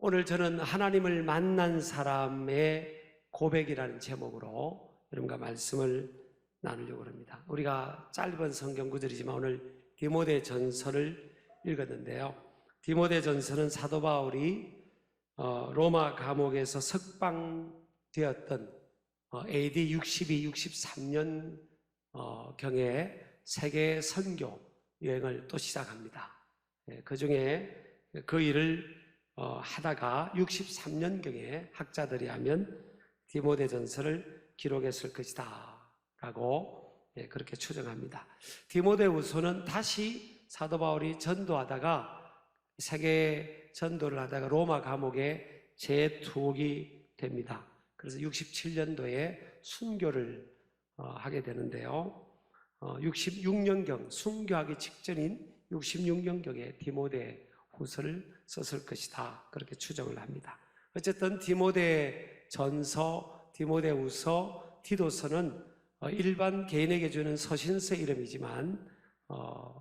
오늘 저는 하나님을 만난 사람의 고백이라는 제목으로 여러분과 말씀을 나누려고 합니다. 우리가 짧은 성경 구절이지만 오늘 디모데 전서를 읽었는데요. 디모데 전서는 사도 바울이 로마 감옥에서 석방되었던 AD 62, 63년 경에 세계 선교 여행을 또 시작합니다. 그 중에 그 일을 하다가 63년경에 학자들이 하면 디모데 전서를 기록했을 것이다 라고 그렇게 추정합니다. 디모데후서는 다시 사도 바울이 전도하다가 세계 전도를 하다가 로마 감옥에 재투옥이 됩니다. 그래서 67년도에 순교를 하게 되는데요. 66년경 순교하기 직전인 66년경에 디모데 후서를 썼을 것이다 그렇게 추정을 합니다. 어쨌든 디모데 전서, 디모데 후서, 디도서는 일반 개인에게 주는 서신서 이름이지만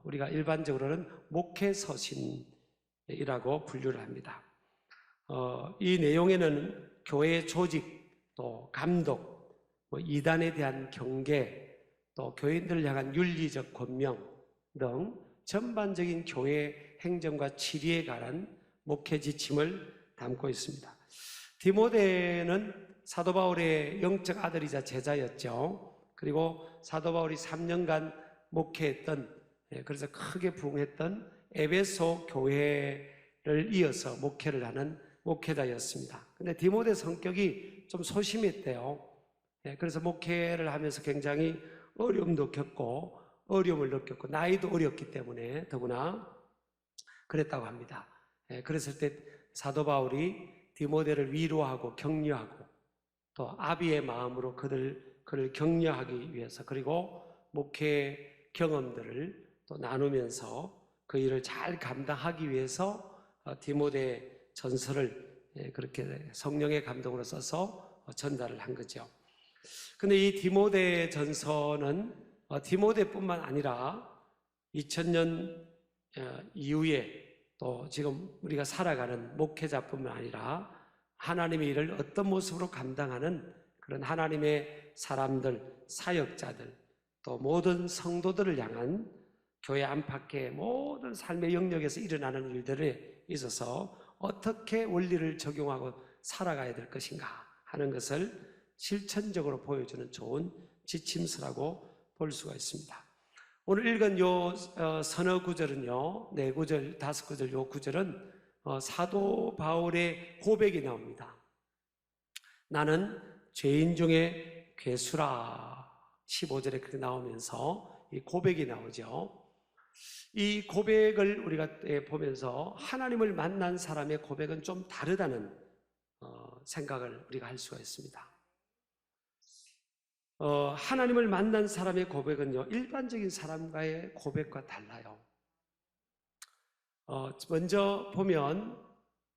우리가 일반적으로는 목회 서신이라고 분류를 합니다. 이 내용에는 교회 조직, 또 감독, 이단에 대한 경계, 또 교인들을 향한 윤리적 권명 등 전반적인 교회 행정과 치리에 관한 목회 지침을 담고 있습니다. 디모데는 사도 바울의 영적 아들이자 제자였죠. 그리고 사도 바울이 3년간 목회했던, 그래서 크게 부흥했던 에베소 교회를 이어서 목회를 하는 목회자였습니다. 근데 디모데 성격이 좀 소심했대요. 그래서 목회를 하면서 굉장히 어려움도 겪고 어려움을 느꼈고 나이도 어렸기 때문에 더구나 그랬다고 합니다. 그랬을 때 사도 바울이 디모데를 위로하고 격려하고 또 아비의 마음으로 그를 격려하기 위해서 그리고 목회 경험들을 또 나누면서 그 일을 잘 감당하기 위해서 디모데 전서를 그렇게 성령의 감동으로 써서 전달을 한 거죠. 근데 이 디모데 전서는 디모데뿐만 아니라 2000년 이후에 또 지금 우리가 살아가는 목회자뿐만 아니라 하나님의 일을 어떤 모습으로 감당하는 그런 하나님의 사람들, 사역자들, 또 모든 성도들을 향한 교회 안팎의 모든 삶의 영역에서 일어나는 일들에 있어서 어떻게 원리를 적용하고 살아가야 될 것인가 하는 것을 실천적으로 보여주는 좋은 지침서라고 볼 수가 있습니다. 오늘 읽은 요 서너 구절은요, 4구절, 5구절 요 구절은 사도 바울의 고백이 나옵니다. 나는 죄인 중에 괴수라 15절에 그렇게 나오면서 이 고백이 나오죠. 이 고백을 우리가 보면서 하나님을 만난 사람의 고백은 좀 다르다는 생각을 우리가 할 수가 있습니다. 하나님을 만난 사람의 고백은요, 일반적인 사람과의 고백과 달라요. 먼저 보면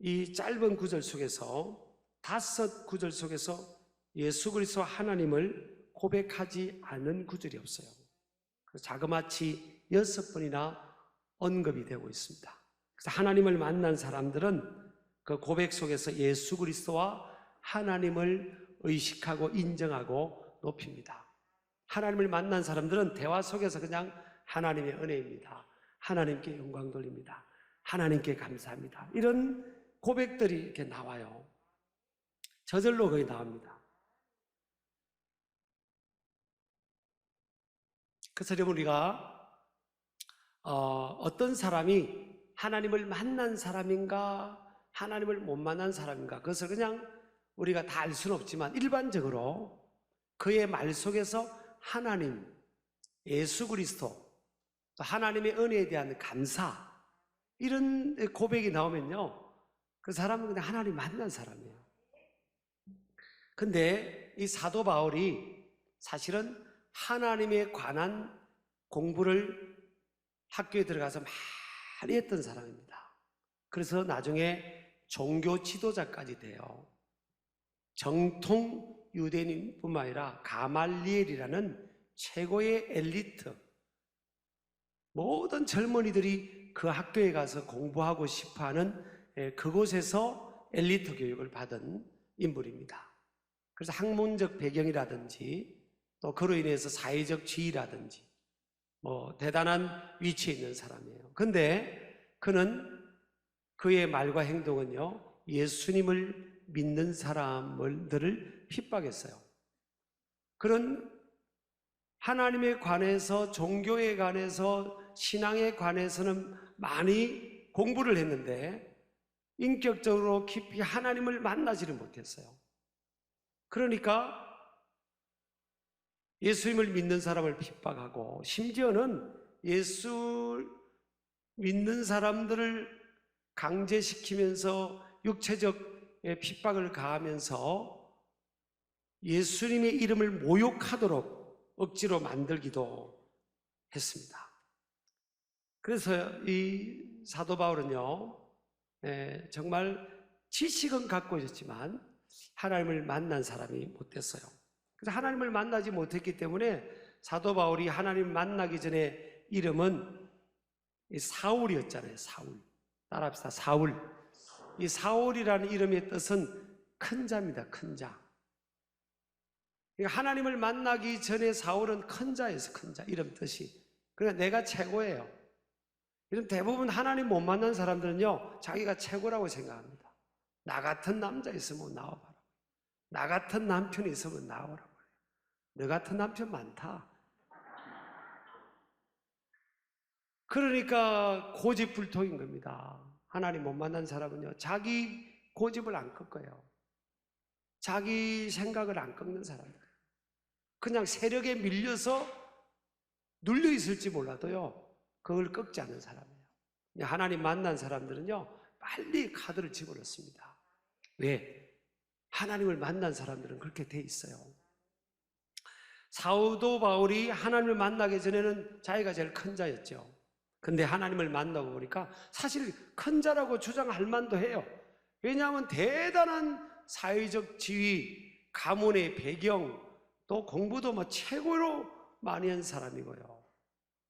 이 짧은 구절 속에서 5구절 속에서 예수 그리스도 하나님을 고백하지 않은 구절이 없어요. 자그마치 6번이나 언급이 되고 있습니다. 그래서 하나님을 만난 사람들은 그 고백 속에서 예수 그리스도와 하나님을 의식하고 인정하고 높입니다. 하나님을 만난 사람들은 대화 속에서 그냥 하나님의 은혜입니다. 하나님께 영광 돌립니다. 하나님께 감사합니다. 이런 고백들이 이렇게 나와요. 저절로 거의 나옵니다. 그래서 여러분 우리가 어떤 사람이 하나님을 만난 사람인가 하나님을 못 만난 사람인가 그것을 그냥 우리가 다 알 수는 없지만 일반적으로 그의 말 속에서 하나님, 예수 그리스도, 또 하나님의 은혜에 대한 감사 이런 고백이 나오면요 그 사람은 그냥 하나님 만난 사람이에요. 근데 이 사도 바울이 사실은 하나님에 관한 공부를 학교에 들어가서 많이 했던 사람입니다. 그래서 나중에 종교 지도자까지 돼요. 정통 유대인뿐만 아니라 가말리엘이라는 최고의 엘리트, 모든 젊은이들이 그 학교에 가서 공부하고 싶어하는 그곳에서 엘리트 교육을 받은 인물입니다. 그래서 학문적 배경이라든지 또 그로 인해서 사회적 지위라든지 대단한 위치에 있는 사람이에요. 근데 그는 그의 말과 행동은요, 예수님을 믿는 사람들을 핍박했어요. 그런 하나님에 관해서, 종교에 관해서, 신앙에 관해서는 많이 공부를 했는데 인격적으로 깊이 하나님을 만나지를 못했어요. 그러니까 예수님을 믿는 사람을 핍박하고, 심지어는 예수 믿는 사람들을 강제시키면서 육체적 핍박을 가하면서 예수님의 이름을 모욕하도록 억지로 만들기도 했습니다. 그래서 이 사도 바울은요, 정말 지식은 갖고 있었지만 하나님을 만난 사람이 못 됐어요. 그래서 하나님을 만나지 못했기 때문에 사도 바울이 하나님을 만나기 전에 이름은 사울이었잖아요. 사울. 따라합시다. 사울. 이 사울이라는 이름의 뜻은 큰 자입니다. 큰 자. 그러니까 하나님을 만나기 전에 사울은 큰 자였어요. 큰 자. 이름 뜻이. 그러니까 내가 최고예요. 이런 대부분 하나님 못 만난 사람들은요, 자기가 최고라고 생각합니다. 나 같은 남자 있으면 나와봐라. 나 같은 남편이 있으면 나오라고. 너 같은 남편 많다. 그러니까 고집불통인 겁니다. 하나님 못 만난 사람은요, 자기 고집을 안 꺾어요. 자기 생각을 안 꺾는 사람들. 그냥 세력에 밀려서 눌려 있을지 몰라도요, 그걸 꺾지 않는 사람이에요. 하나님 만난 사람들은요, 빨리 카드를 집어넣습니다. 왜? 하나님을 만난 사람들은 그렇게 돼 있어요. 사도 바울이 하나님을 만나기 전에는 자기가 제일 큰 자였죠. 근데 하나님을 만나고 보니까 사실 큰 자라고 주장할 만도 해요. 왜냐하면 대단한 사회적 지위, 가문의 배경, 또 공부도 최고로 많이 한 사람이고요.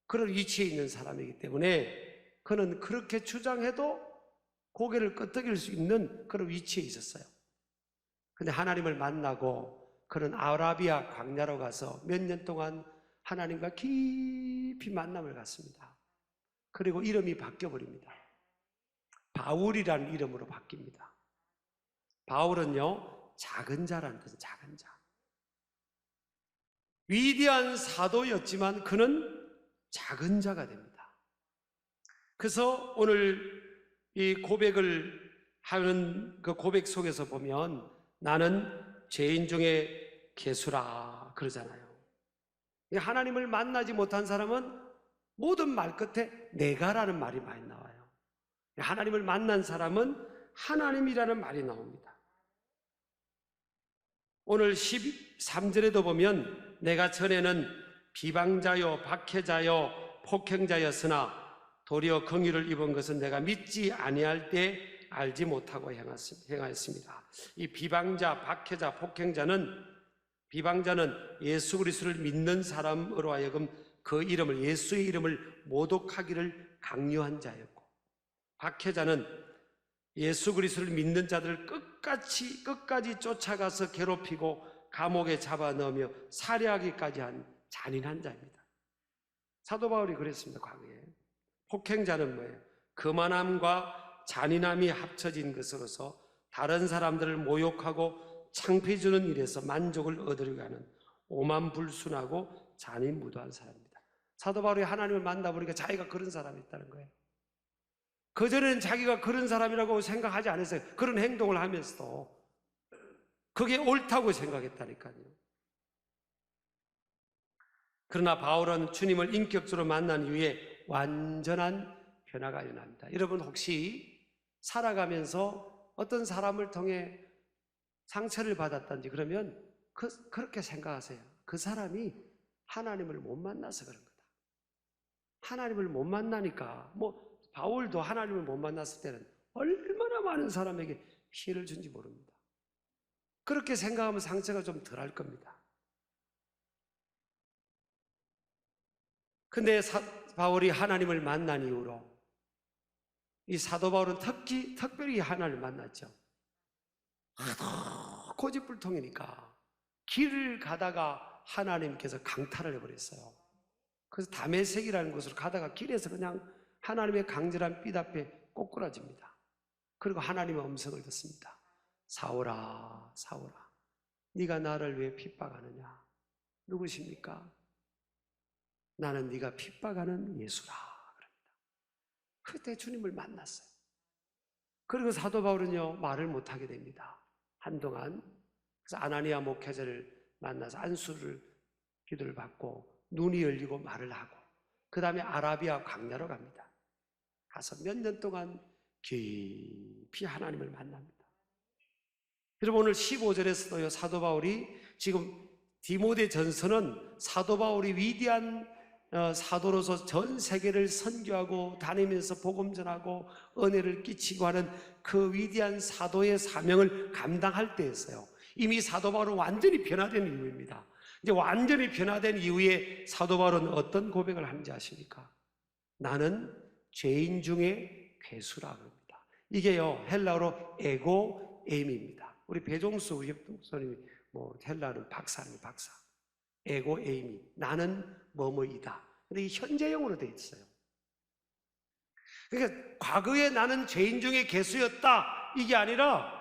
그런 위치에 있는 사람이기 때문에 그는 그렇게 주장해도 고개를 끄덕일 수 있는 그런 위치에 있었어요. 근데 하나님을 만나고 그는 아라비아 광야로 가서 몇 년 동안 하나님과 깊이 만남을 갖습니다. 그리고 이름이 바뀌어버립니다. 바울이라는 이름으로 바뀝니다. 바울은요, 작은 자라는 뜻은 작은 자. 위대한 사도였지만 그는 작은 자가 됩니다. 그래서 오늘 이 고백을 하는 그 고백 속에서 보면 나는 죄인 중에 괴수라 그러잖아요. 하나님을 만나지 못한 사람은 모든 말 끝에 내가라는 말이 많이 나와요. 하나님을 만난 사람은 하나님이라는 말이 나옵니다. 오늘 13절에도 보면 내가 전에는 비방자요 박해자요 폭행자였으나 도리어 긍휼을 입은 것은 내가 믿지 아니할 때 알지 못하고 행하였습니다. 이 비방자, 박해자, 폭행자는, 비방자는 예수 그리스도를 믿는 사람으로 하여금 그 이름을, 예수의 이름을 모독하기를 강요한 자였고, 박해자는 예수 그리스도를 믿는 자들을 끝까지 쫓아가서 괴롭히고 감옥에 잡아넣으며 살해하기까지 한 잔인한 자입니다. 사도 바울이 그랬습니다. 광야에. 폭행자는 뭐예요? 거만함과 잔인함이 합쳐진 것으로서 다른 사람들을 모욕하고 창피해 주는 일에서 만족을 얻으려고 하는 오만불순하고 잔인무도한 사람입니다. 사도 바울이 하나님을 만나보니까 자기가 그런 사람이었다는 거예요. 그전에는 자기가 그런 사람이라고 생각하지 않았어요. 그런 행동을 하면서도 그게 옳다고 생각했다니까요. 그러나 바울은 주님을 인격적으로 만난 이후에 완전한 변화가 일어납니다. 여러분 혹시 살아가면서 어떤 사람을 통해 상처를 받았던지 그러면 그렇게 생각하세요. 그 사람이 하나님을 못 만나서 그런 거다. 하나님을 못 만나니까, 바울도 하나님을 못 만났을 때는 얼마나 많은 사람에게 피해를 준지 모릅니다. 그렇게 생각하면 상처가 좀 덜할 겁니다. 근데 바울이 하나님을 만난 이후로 이 사도 바울은 특별히 하나님을 만났죠. 하도 고집불통이니까 길을 가다가 하나님께서 강탈을 해버렸어요. 그래서 다메섹이라는 곳으로 가다가 길에서 그냥 하나님의 강렬한 빛 앞에 꼬꾸라집니다. 그리고 하나님의 음성을 듣습니다. 사울아, 사울아, 네가 나를 왜 핍박하느냐? 누구십니까? 나는 네가 핍박하는 예수라 그럽니다. 그때 주님을 만났어요. 그리고 사도 바울은요, 말을 못하게 됩니다. 한동안. 그래서 아나니아 목회자를 만나서 안수를 기도를 받고 눈이 열리고 말을 하고 그 다음에 아라비아 광야로 갑니다. 가서 몇 년 동안 깊이 하나님을 만납니다. 여러분, 오늘 15절에서도요, 사도 바울이 지금 디모데 전서는 사도 바울이 위대한 사도로서 전 세계를 선교하고 다니면서 복음 전하고 은혜를 끼치고 하는 그 위대한 사도의 사명을 감당할 때였어요. 이미 사도 바울은 완전히 변화된 이후입니다. 이제 완전히 변화된 이후에 사도 바울은 어떤 고백을 하는지 아십니까? 나는 죄인 중에 괴수라 그럽니다. 이게요, 헬라어로 에고 에임입니다. 우리 배종수 우리 목사님이 헬라는 박사입니다. 박사. 에고 에이미, 나는 뭐뭐이다. 근데 이 현재형으로 되어 있어요. 그러니까 과거에 나는 죄인 중에 괴수였다 이게 아니라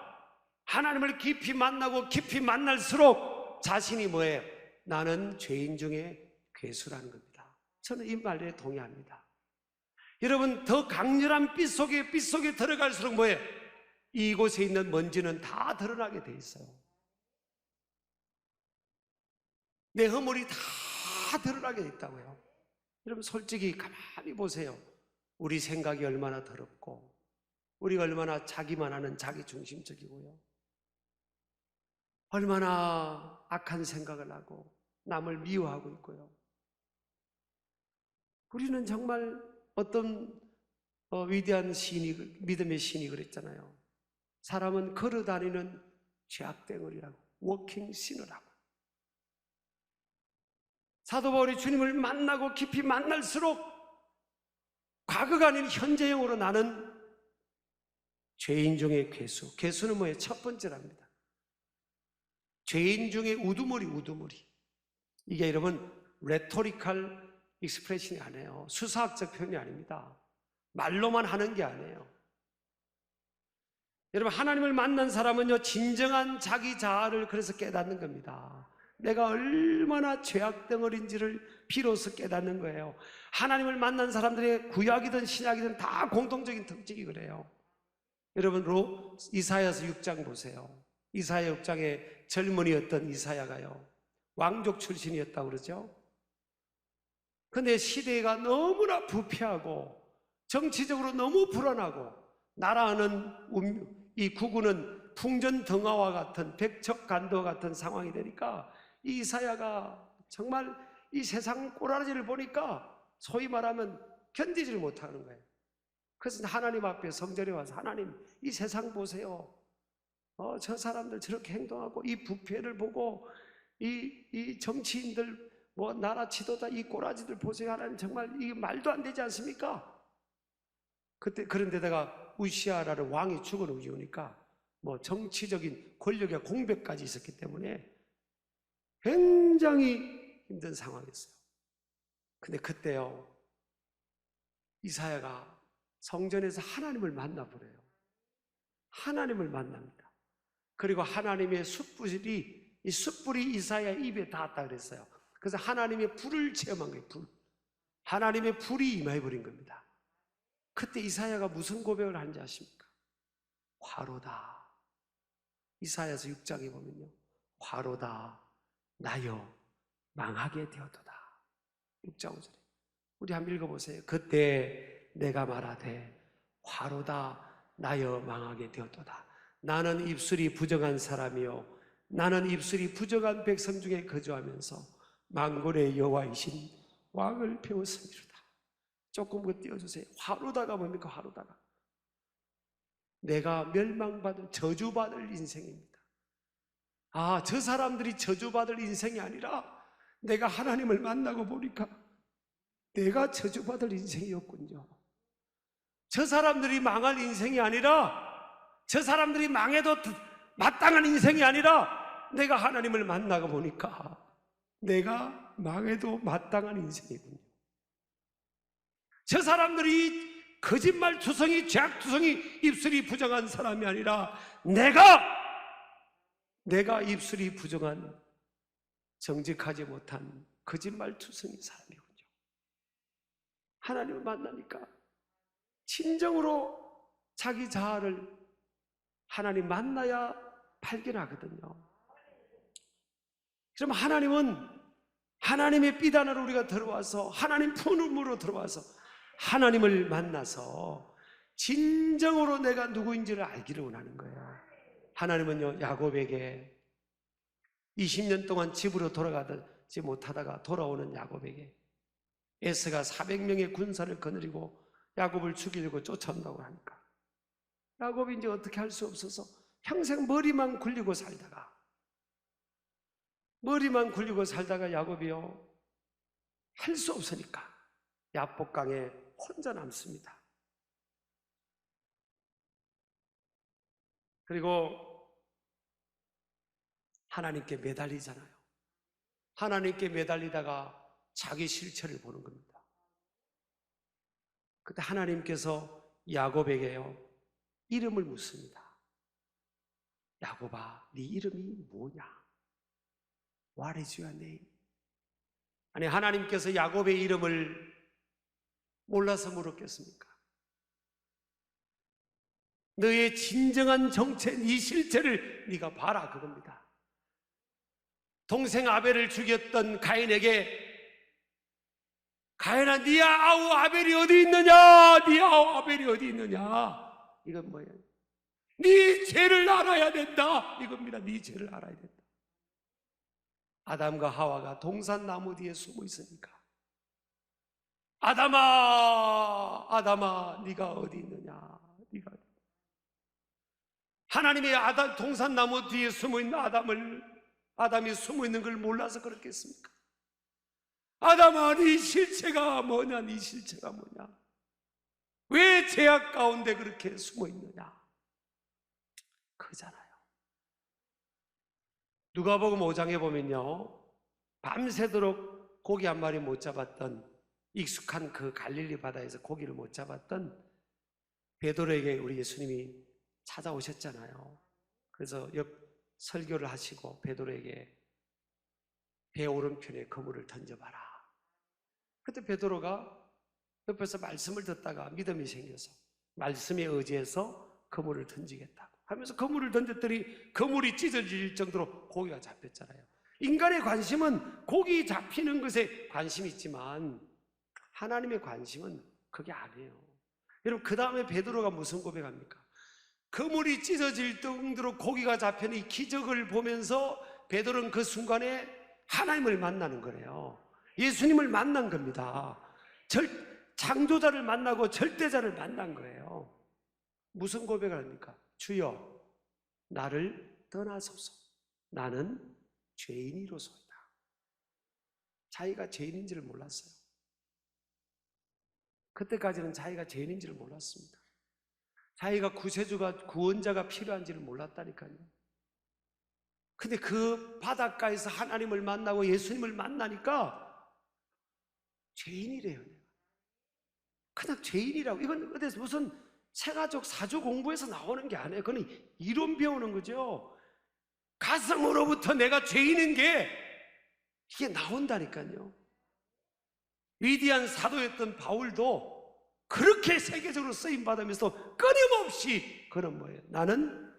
하나님을 깊이 만나고 깊이 만날수록 자신이 뭐예요? 나는 죄인 중에 괴수라는 겁니다. 저는 이 말에 동의합니다. 여러분, 더 강렬한 빛 속에 들어갈수록 뭐예요? 이곳에 있는 먼지는 다 드러나게 돼 있어요. 내 허물이 다 드러나게 있다고요. 여러분, 솔직히 가만히 보세요. 우리 생각이 얼마나 더럽고 우리가 얼마나 자기만 하는 자기중심적이고요, 얼마나 악한 생각을 하고 남을 미워하고 있고요. 우리는 정말 어떤 위대한 시인이, 믿음의 시인이 그랬잖아요. 사람은 걸어다니는 죄악덩어리라고, 워킹 시너라고. 사도 바울이 주님을 만나고 깊이 만날수록 과거가 아닌 현재형으로 나는 죄인 중에 괴수. 괴수는 뭐예요? 첫 번째랍니다. 죄인 중에 우두머리. 이게 여러분 레토리컬 익스프레션이 아니에요. 수사학적 표현이 아닙니다. 말로만 하는 게 아니에요. 여러분, 하나님을 만난 사람은요, 진정한 자기 자아를 그래서 깨닫는 겁니다. 내가 얼마나 죄악덩어리인지를 비로소 깨닫는 거예요. 하나님을 만난 사람들의 구약이든 신약이든 다 공통적인 특징이 그래요. 여러분, 이사야서 6장 보세요. 이사야 6장에 젊은이였던 이사야가요, 왕족 출신이었다고 그러죠. 근데 시대가 너무나 부패하고 정치적으로 너무 불안하고 나라는 이 국군은 풍전등화와 같은 백척간도와 같은 상황이 되니까 이 이사야가 정말 이 세상 꼬라지를 보니까 소위 말하면 견디지를 못하는 거예요. 그래서 하나님 앞에 성전에 와서, 하나님, 이 세상 보세요. 저 사람들 저렇게 행동하고 이 부패를 보고 이 정치인들 나라 지도자 이 꼬라지들 보세요. 하나님, 정말 이게 말도 안 되지 않습니까? 그런데다가 우시아라는 왕이 죽은 이유니까 정치적인 권력의 공백까지 있었기 때문에 굉장히 힘든 상황이었어요. 근데 그때요, 이사야가 성전에서 하나님을 만나버려요. 하나님을 만납니다. 그리고 하나님의 숯불이 이사야 입에 닿았다 그랬어요. 그래서 하나님의 불을 체험한 거예요. 하나님의 불이 임해버린 겁니다. 그때 이사야가 무슨 고백을 하는지 아십니까? 화로다. 이사야서 6장에 보면요, 화로다 나여 망하게 되었도다. 6장 5절에 우리 한번 읽어보세요. 그때 내가 말하되 화로다 나여 망하게 되었도다. 나는 입술이 부정한 사람이요, 나는 입술이 부정한 백성 중에 거주하면서 만군의 여호와이신 왕을 배웠음이로다. 조금 더 띄워주세요. 화로다가 뭡니까? 화로다가 내가 멸망받을, 저주받을 인생입니다. 저 사람들이 저주받을 인생이 아니라 내가 하나님을 만나고 보니까 내가 저주받을 인생이었군요. 저 사람들이 망할 인생이 아니라 저 사람들이 망해도 마땅한 인생이 아니라 내가 하나님을 만나고 보니까 내가 망해도 마땅한 인생이군요. 저 사람들이 거짓말투성이, 죄악투성이, 입술이 부정한 사람이 아니라 내가 입술이 부정한, 정직하지 못한 거짓말투성이 사람이군요. 하나님을 만나니까 진정으로 자기 자아를 하나님 만나야 발견하거든요. 그럼 하나님은 하나님의 비단으로 우리가 들어와서, 하나님 품으로 들어와서 하나님을 만나서 진정으로 내가 누구인지를 알기를 원하는 거예요. 하나님은요, 야곱에게 20년 동안 집으로 돌아가지 못하다가 돌아오는 야곱에게 에서가 400명의 군사를 거느리고 야곱을 죽이려고 쫓아온다고 하니까 야곱이 이제 어떻게 할 수 없어서 평생 머리만 굴리고 살다가 야곱이요, 할 수 없으니까 야복강에 혼자 남습니다. 그리고 하나님께 매달리잖아요. 하나님께 매달리다가 자기 실체를 보는 겁니다. 그때 하나님께서 야곱에게요, 이름을 묻습니다. 야곱아, 네 이름이 뭐냐? What is your name? 아니, 하나님께서 야곱의 이름을 몰라서 물었겠습니까? 너의 진정한 정체, 네 실체를 네가 봐라, 그겁니다. 동생 아벨을 죽였던 가인에게 가인아, 네 아우 아벨이 어디 있느냐? 네 아우 아벨이 어디 있느냐? 이건 뭐예요? 네 죄를 알아야 된다, 이겁니다. 네 죄를 알아야 된다. 아담과 하와가 동산나무 뒤에 숨어 있으니까 아담아 네가 어디 있느냐? 네가 어디. 하나님의 동산나무 뒤에 숨어 있는 아담이 숨어 있는 걸 몰라서 그렇겠습니까? 아담아, 네 실체가 뭐냐? 네 실체가 뭐냐? 왜 죄악 가운데 그렇게 숨어 있느냐? 그잖아요. 누가복음 5장에 보면요, 밤새도록 고기 한 마리 못 잡았던, 익숙한 그 갈릴리 바다에서 고기를 못 잡았던 베드로에게 우리 예수님이 찾아오셨잖아요. 그래서 설교를 하시고 베드로에게 배 오른편에 그물을 던져봐라. 그때 베드로가 옆에서 말씀을 듣다가 믿음이 생겨서 말씀에 의지해서 그물을 던지겠다고 하면서 그물을 던졌더니 그물이 찢어질 정도로 고기가 잡혔잖아요. 인간의 관심은 고기 잡히는 것에 관심이 있지만 하나님의 관심은 그게 아니에요. 여러분, 그 다음에 베드로가 무슨 고백합니까? 그물이 찢어질 정도로 고기가 잡히는 이 기적을 보면서 베드로는 그 순간에 하나님을 만나는 거예요. 예수님을 만난 겁니다. 창조자를 만나고 절대자를 만난 거예요. 무슨 고백을 합니까? 주여, 나를 떠나소서. 나는 죄인이로소이다. 자기가 죄인인지를 몰랐어요. 그때까지는 자기가 죄인인지를 몰랐습니다. 자기가 구세주가, 구원자가 필요한지를 몰랐다니까요. 근데 그 바닷가에서 하나님을 만나고 예수님을 만나니까 죄인이래요. 그냥 죄인이라고. 이건 어디서 무슨 세가족 사주 공부에서 나오는 게 아니에요. 그건 이론 배우는 거죠. 가슴으로부터 내가 죄인인 게 이게 나온다니까요. 위대한 사도였던 바울도 그렇게 세계적으로 쓰임받으면서 끊임없이 그는 뭐예요? 나는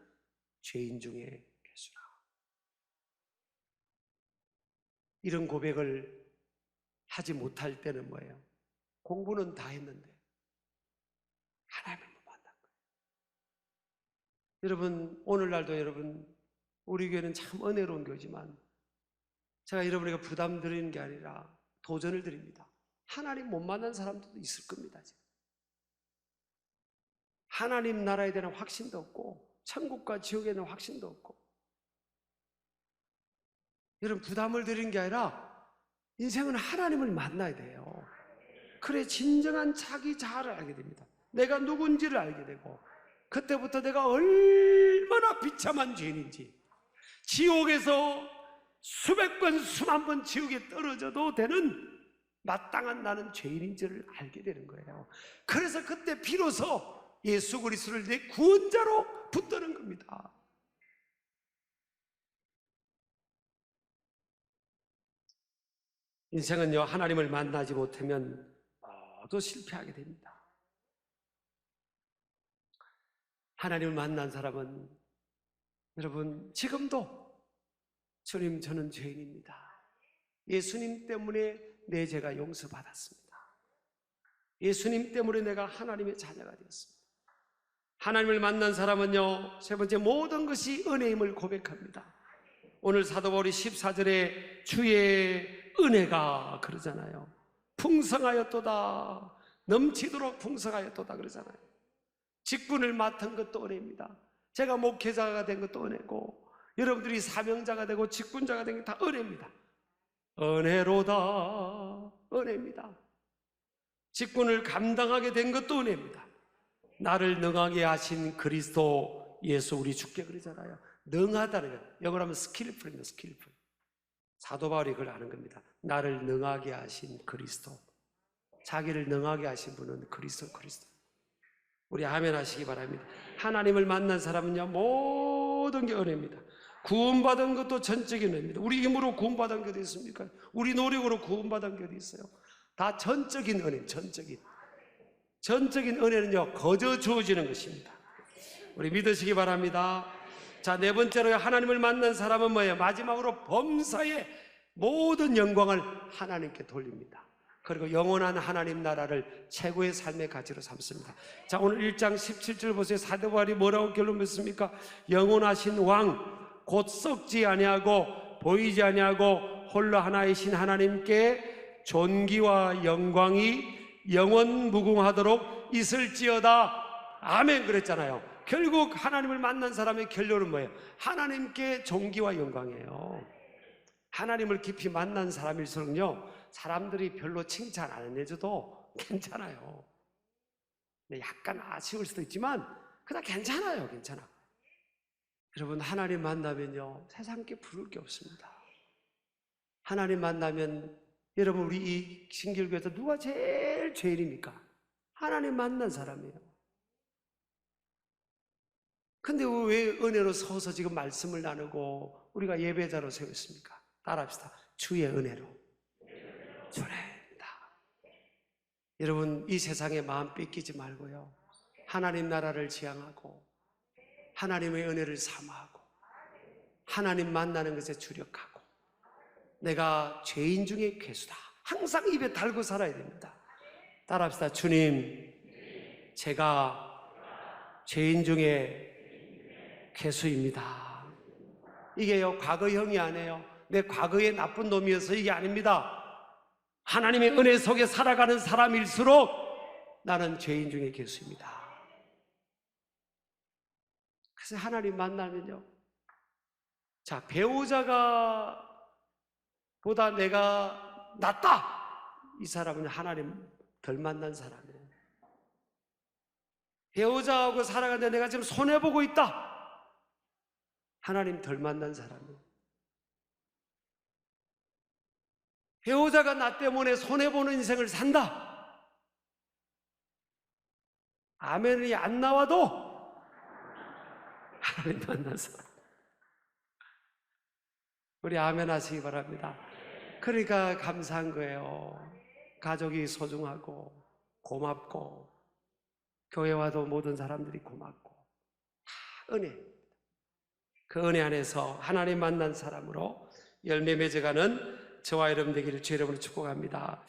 죄인 중에 괴수라. 이런 고백을 하지 못할 때는 뭐예요? 공부는 다 했는데 하나님을 못 만난 거예요. 여러분, 오늘날도 여러분, 우리 교회는 참 은혜로운 교회지만 제가 여러분에게 부담 드리는 게 아니라 도전을 드립니다. 하나님 못 만난 사람들도 있을 겁니다. 지금. 하나님 나라에 대한 확신도 없고 천국과 지옥에 대한 확신도 없고. 여러분, 부담을 드리는 게 아니라 인생은 하나님을 만나야 돼요. 그래 진정한 자기 자아를 알게 됩니다. 내가 누군지를 알게 되고 그때부터 내가 얼마나 얼마나 비참한 죄인인지, 지옥에서 수백 번 수만 번 지옥에 떨어져도 되는 마땅한 나는 죄인인지를 알게 되는 거예요. 그래서 그때 비로소 예수 그리스도를 내 구원자로 붙드는 겁니다. 인생은요, 하나님을 만나지 못하면 모두 실패하게 됩니다. 하나님을 만난 사람은 여러분 지금도 주님 저는 죄인입니다. 예수님 때문에 내 죄가 용서받았습니다. 예수님 때문에 내가 하나님의 자녀가 되었습니다. 하나님을 만난 사람은요, 세 번째 모든 것이 은혜임을 고백합니다. 오늘 사도 바울이 14절에 주의 은혜가 그러잖아요. 풍성하였도다, 넘치도록 풍성하였도다 그러잖아요. 직분을 맡은 것도 은혜입니다. 제가 목회자가 된 것도 은혜고, 여러분들이 사명자가 되고 직분자가 된 게 다 은혜입니다. 은혜로다, 은혜입니다. 직분을 감당하게 된 것도 은혜입니다. 나를 능하게 하신 그리스도 예수 우리 주께 그러잖아요. 능하다는 것, 영어로 하면 스킬풀입니다. 스킬풀. 사도 바울이 그걸 아는 겁니다. 나를 능하게 하신 그리스도. 자기를 능하게 하신 분은 그리스도. 우리 아멘 하시기 바랍니다. 하나님을 만난 사람은요, 모든 게 은혜입니다. 구원받은 것도 전적인 은혜입니다. 우리 힘으로 구원받은 게 어디 있습니까? 우리 노력으로 구원받은 게 어디 있어요? 다 전적인 은혜, 전적인 은혜는요, 거저 주어지는 것입니다. 우리 믿으시기 바랍니다. 자, 네 번째로 하나님을 만난 사람은 뭐예요? 마지막으로 범사의 모든 영광을 하나님께 돌립니다. 그리고 영원한 하나님 나라를 최고의 삶의 가치로 삼습니다. 자, 오늘 1장 17절 보세요. 사도 바울이 뭐라고 결론 맺습니까? 영원하신 왕 곧 썩지 아니하고 보이지 아니하고 홀로 하나이신 하나님께 존귀와 영광이 영원 무궁하도록 있을지어다. 아멘 그랬잖아요. 결국 하나님을 만난 사람의 결론은 뭐예요? 하나님께 존귀와 영광이에요. 하나님을 깊이 만난 사람일수록요, 사람들이 별로 칭찬 안 해줘도 괜찮아요. 약간 아쉬울 수도 있지만 그냥 괜찮아요. 여러분, 하나님 만나면요, 세상 게 부를 게 없습니다. 하나님 만나면, 여러분, 우리 이 신길교에서 누가 제일 죄인입니까? 하나님 만난 사람이에요. 근데 왜 은혜로 서서 지금 말씀을 나누고 우리가 예배자로 세웠습니까? 따라합시다. 주의 은혜로. 주례입니다. 여러분, 이 세상에 마음 뺏기지 말고요, 하나님 나라를 지향하고 하나님의 은혜를 사모하고 하나님 만나는 것에 주력하고, 내가 죄인 중에 괴수다, 항상 입에 달고 살아야 됩니다. 따라합시다. 주님, 제가 죄인 중에 괴수입니다. 이게요, 과거형이 아니에요. 내 과거에 나쁜 놈이어서 이게 아닙니다. 하나님의 은혜 속에 살아가는 사람일수록 나는 죄인 중에 괴수입니다. 그래서 하나님 만나면요, 자, 배우자가 보다 내가 낫다, 이 사람은 하나님 덜 만난 사람이에요. 배우자하고 살아가는데 내가 지금 손해보고 있다, 하나님 덜 만난 사람이에요. 배우자가 나 때문에 손해보는 인생을 산다, 아멘이 안 나와도 하나님 만난 사람. 우리 아멘 하시기 바랍니다. 그러니까 감사한 거예요. 가족이 소중하고 고맙고 교회 와도 모든 사람들이 고맙고 다 은혜. 그 은혜 안에서 하나님 만난 사람으로 열매 맺어가는 저와 여러분 되기를 주의 이름으로 축복합니다.